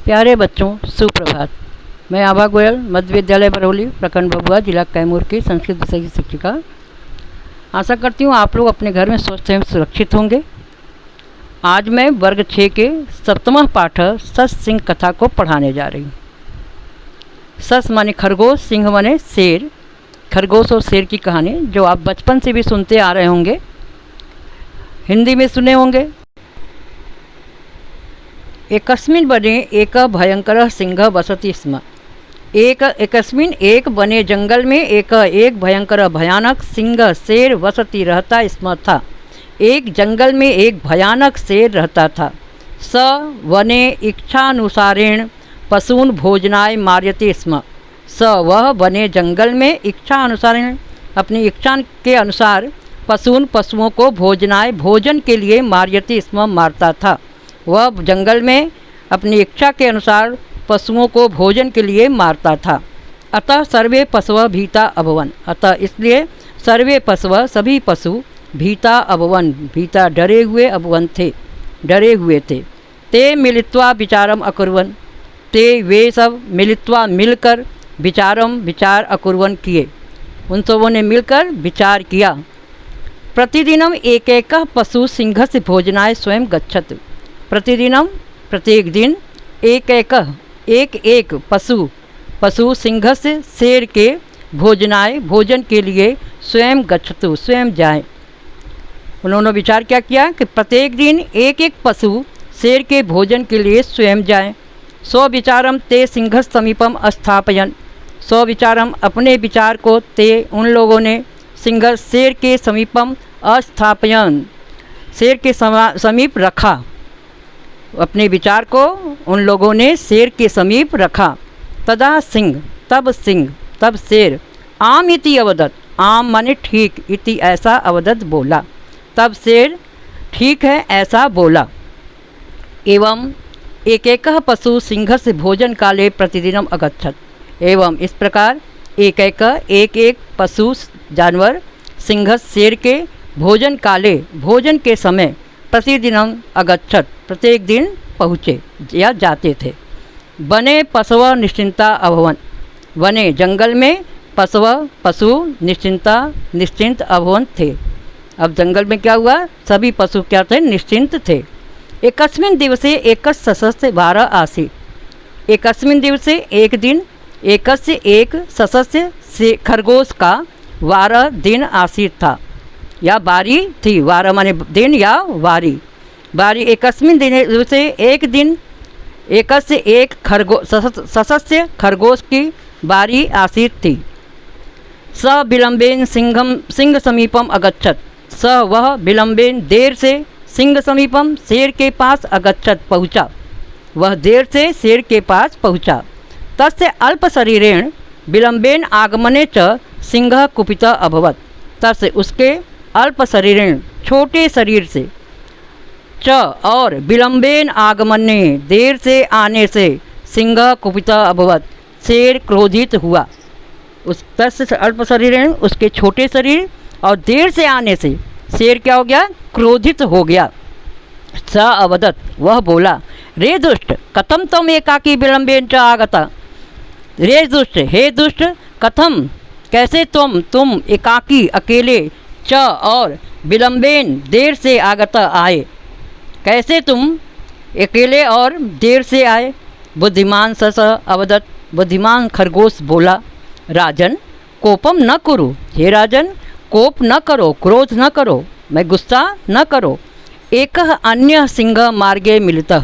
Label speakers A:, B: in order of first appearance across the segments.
A: प्यारे बच्चों, सुप्रभात। मैं आभा गोयल, मध्य विद्यालय बरौली, प्रखंड भभुआ, जिला कैमूर की संस्कृत विषय की शिक्षिका। आशा करती हूँ आप लोग अपने घर में स्वस्थ एवं सुरक्षित होंगे। आज मैं वर्ग 6 के 7वां पाठ सस सिंह कथा को पढ़ाने जा रही हूँ। सस माने खरगोश, सिंह माने शेर। खरगोश और शेर की कहानी जो आप बचपन से भी सुनते आ रहे होंगे, हिंदी में सुने होंगे। एकस्मिन् वने एक भयंकर सिंह वसति स्म। एकस्मिन् एक वने जंगल में एक भयंकर भयानक सिंह शेर वसति रहता स्म था। एक जंगल में एक भयानक शेर रहता था। स वने इच्छानुसारेण पशून् भोजनाय मार्यते स्म। स वह वने जंगल में इच्छा अनुसारेण अपनी इच्छा के अनुसार पशुओं को भोजन के लिए मार्यते स्म मारता था। वह जंगल में अपनी इच्छा के अनुसार पशुओं को भोजन के लिए मारता था। अतः सर्वे पशवः भीता अभवन्। अतः इसलिए सर्वे पशवः सभी पशु भीता अभवन्, भीता डरे हुए थे। ते मिलित्वा विचारम अकुर्वन्। ते वे सब मिलित्वा मिलकर विचार अकुर्वन् किए। उन सबों ने मिलकर विचार किया। प्रतिदिनम एक पशु सिंहस्य भोजनाय स्वयं गच्छत्। प्रतिदिनम प्रत्येक दिन एक पशु सिंह से शेर के भोजन के लिए स्वयं गच्छतु, स्वयं जाए। उन्होंने विचार क्या किया कि प्रत्येक दिन एक पशु शेर के भोजन के लिए स्वयं जाए। स्वविचारम ते सिंह समीपम अस्थापयन। स्वविचारम अपने विचार को ते उन लोगों ने सिंह शेर के समीपम अस्थापयन, शेर के समीप रखा। अपने विचार को उन लोगों ने शेर के समीप रखा। तदा सिंह तब शेर आम इति अवदत्। आम माने ठीक, इति ऐसा अवदत् बोला। तब शेर ठीक है ऐसा बोला। एवं एक पशु सिंह से भोजन काले प्रतिदिनम अगच्छत्। एवं इस प्रकार एक पशु जानवर सिंह शेर के भोजन के समय प्रतिदिनम अगच्छत्, प्रत्येक दिन पहुँचे या जाते थे। वने पशव निश्चिंता अभवन्। वने जंगल में पशु निश्चिंत अभवन् थे। अब जंगल में क्या हुआ, सभी पशु क्या थे, निश्चिंत थे। एकस्मिन् दिवसे एकस्य ससस्य 12 आसीत्। एकस्मिन् दिवसे एक दिन एकस्य एक ससस्य से खरगोश का 12 दिन आसीत् था या बारी थी। 12 माने दिन या बारी। एकस्मिन् दिवसे एक दिन एकस्य एक ससस्य खरगोश की बारी आसीत् थी। स विलंबेन सिंह समीपम अगच्छत्। स वह विलंबेन देर से सिंह समीपम शेर के पास अगच्छत् पहुँचा। वह देर से शेर के पास पहुँचा। तस्य अल्प शरीरेण विलंबेन आगमने च सिंह कुपितः अभवत्। तस्य उसके अल्प शरीरेण छोटे शरीर से च और विलंबेन आगमने देर से आने से सिंह कुपितः अभवत्, शेर क्रोधित हुआ। उस तस्य अल्प शरीरेण उसके छोटे शरीर और देर से आने से शेर क्या हो गया, क्रोधित हो गया। स अवदत् वह बोला, रे दुष्ट कथम तम एकाकी विलंबेन च आगता। रे दुष्ट, हे दुष्ट, कथम कैसे तुम एकाकी अकेले च और विलंबेन देर से आगता आए। कैसे तुम अकेले और देर से आए। बुद्धिमान सस अवदत् बुद्धिमान खरगोश बोला, राजन कोपम न कुरु। हे राजन कोप न करो, क्रोध न करो, मैं गुस्सा न करो। एक अन्य सिंह मार्गे मिलता।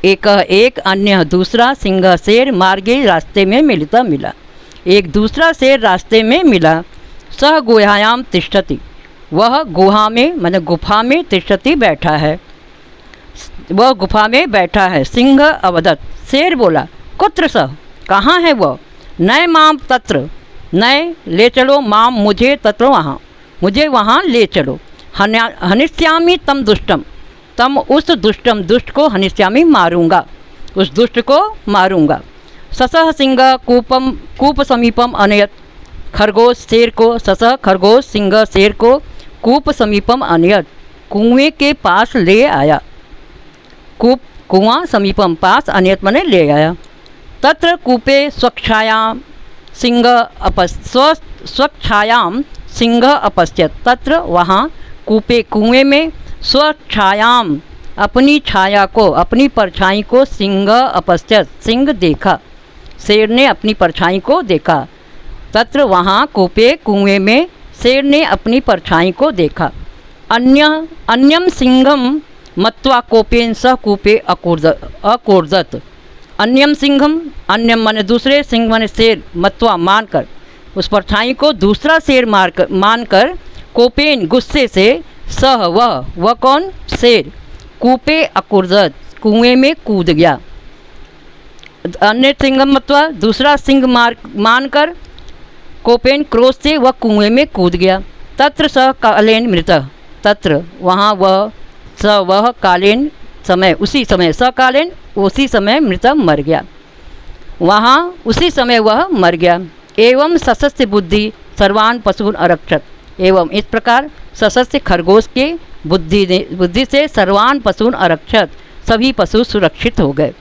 A: एक अन्य दूसरा सिंह शेर मार्गे रास्ते में मिला। एक दूसरा शेर रास्ते में मिला। सह गुहायाम तिष्ठति। वह गुहा में माने गुफा में तिष्ठति बैठा है। वह गुफा में बैठा है। सिंह अवदत् शेर बोला, कुत्र सह कहाँ है वह। नय माम तत्र, नय ले चलो, माम मुझे तत्र वहाँ, मुझे वहाँ ले चलो। हनिष्यामि तम दुष्टम, तम उस दुष्ट को हनिष्यामि मारूंगा, उस दुष्ट को मारूंगा। ससह सिंह कूप समीपम अनयत। खरगोश सिंह शेर को कूप समीपम अनयत, कुएं के पास ले आया। कूप कुआं समीपम पास, अन्यत मने ले आया। तत्र कूपे स्वच्छायाम सिंह स्वच्छायाम सिंह अपश्यत। तत्र वहाँ, कूपे कुएं में, स्वच्छायाम अपनी छाया को, अपनी परछाई को, सिंह अपश्यत सिंह देखा, शेर ने अपनी परछाई को देखा। तत्र वहाँ, कूपे कुएं में, शेर ने अपनी परछाई को देखा। अन्यम सिंहम मत्वा कोपेन सह कूपे अकोर्जत। अन्यम सिंहम, अन्यम माने दूसरे, सिंह माने शेर, मत्वा मानकर, उस परछाई को दूसरा शेर मानकर, कोपेन गुस्से से, सह वह कौन, शेर, कूपे अकुर्जत कुएं में कूद गया। अन्य सिंहम मत्वा दूसरा सिंह मानकर, कोपेन क्रोध से वह कुएं में कूद गया। तत्र स कालेन मृतः। तत्र वहाँ वह कालेन समय, उसी समय, सकालीन उसी समय मृत मर गया, वहाँ उसी समय वह मर गया। एवं सशस्य बुद्धि सर्वान पशून अरक्षत। एवं इस प्रकार सशस्य खरगोश के बुद्धि से सर्वान पशून अरक्षत सभी पशु सुरक्षित हो गए।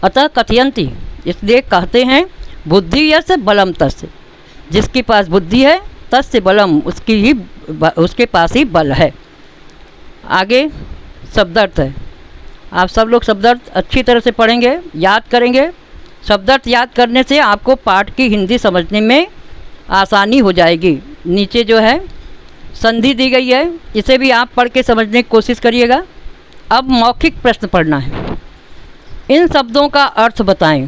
A: अतः कथयंती, इसलिए कहते हैं, बुद्धि यस्य बलम तस्य, जिसके पास बुद्धि है तस्य बलम, उसके पास ही बल है। आगे शब्दार्थ है। आप सब लोग शब्दार्थ अच्छी तरह से पढ़ेंगे, याद करेंगे। शब्दार्थ याद करने से आपको पाठ की हिंदी समझने में आसानी हो जाएगी। नीचे जो है संधि दी गई है, इसे भी आप पढ़ के समझने की कोशिश करिएगा। अब मौखिक प्रश्न पढ़ना है। इन शब्दों का अर्थ बताएं।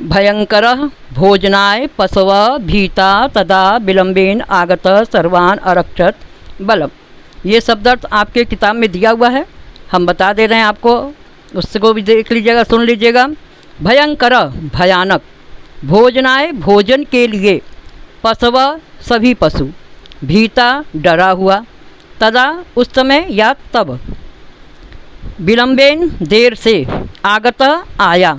A: भयंकर भोजनाय पशव भीता तदा विलंबेन आगत सर्वान अरक्षत बलम। ये शब्दार्थ आपके किताब में दिया हुआ है, हम बता दे रहे हैं आपको, उसको भी देख लीजिएगा, सुन लीजिएगा। भयंकर भयानक, भोजनाय भोजन के लिए, पशव सभी पशु, भीता डरा हुआ, तदा उस समय या तब, विलंबेन देर से, आगत आया,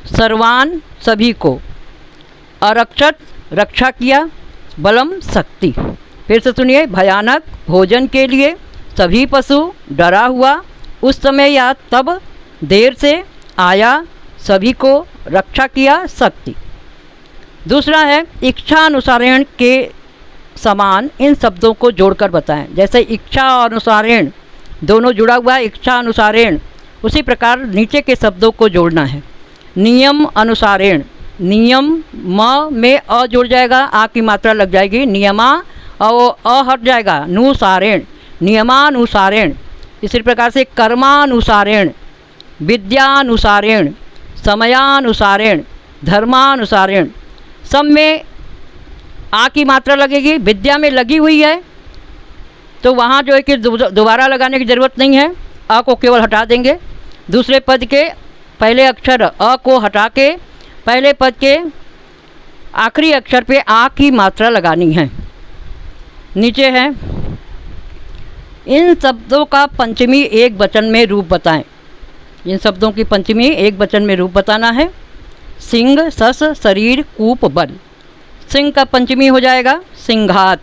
A: सर्वान सभी को, अरक्षत रक्षा किया, बलम शक्ति। फिर से सुनिए। भयानक भोजन के लिए, सभी पशु डरा हुआ, उस समय या तब, देर से, आया, सभी को रक्षा किया, शक्ति। दूसरा है इच्छा अनुसारेण के समान इन शब्दों को जोड़कर बताएं। जैसे इच्छा और अनुसारेण दोनों जुड़ा हुआ है, इच्छा अनुसारेण, उसी प्रकार नीचे के शब्दों को जोड़ना है। नियम अनुसारेण, नियम म में अ जुड़ जाएगा, आ की मात्रा लग जाएगी, नियमा, और अ हट जाएगा, अनुसारेण, नियमानुसारेण। इसी प्रकार से कर्मानुसारेण, विद्यानुसारेण, समयानुसारेण, धर्मानुसारेण, सब में आ की मात्रा लगेगी। विद्या में लगी हुई है तो वहाँ जो है कि दोबारा लगाने की ज़रूरत नहीं है, अ को केवल हटा देंगे। दूसरे पद के पहले अक्षर अ को हटा के पहले पद के आखिरी अक्षर पे आ की मात्रा लगानी है। नीचे है इन शब्दों का पंचमी एक वचन में रूप बताएं। इन शब्दों की पंचमी एक वचन में रूप बताना है। सिंह, सस, शरीर, कूप, बल। सिंह का पंचमी हो जाएगा सिंघात,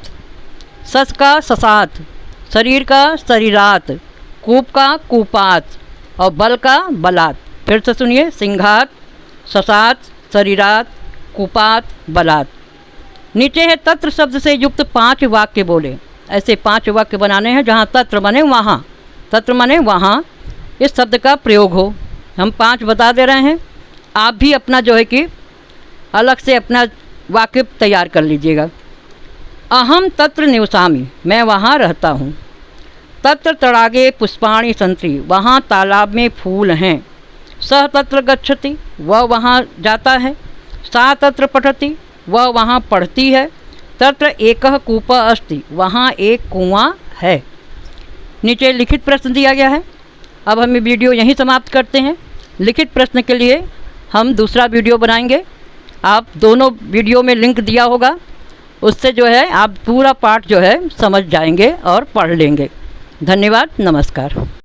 A: सस का ससात, शरीर का शरीरात, कूप का कूपात और बल का बलात्। फिर से सुनिए। सिंघात, ससात, शरीरात, कूपात, बलात्। नीचे है तत्र शब्द से युक्त 5 वाक्य बोले। ऐसे 5 वाक्य बनाने हैं जहाँ तत्र माने वहाँ, तत्र माने वहाँ इस शब्द का प्रयोग हो। हम 5 बता दे रहे हैं, आप भी अपना जो है कि अलग से अपना वाक्य तैयार कर लीजिएगा। अहम तत्र निवसामि, मैं वहाँ रहता हूँ। तत्र तड़ागे पुष्पाणि सन्ति, वहाँ तालाब में फूल हैं। सह तत्र गच्छति, वह वहाँ जाता है। सा तत्र पठति, वह वहाँ पढ़ती है। तत्र एकः कूपः अस्ति, वहाँ एक कुआं है। नीचे लिखित प्रश्न दिया गया है। अब हम वीडियो यहीं समाप्त करते हैं। लिखित प्रश्न के लिए हम दूसरा वीडियो बनाएंगे। आप दोनों वीडियो में लिंक दिया होगा, उससे जो है आप पूरा पाठ जो है समझ जाएंगे और पढ़ लेंगे। धन्यवाद, नमस्कार।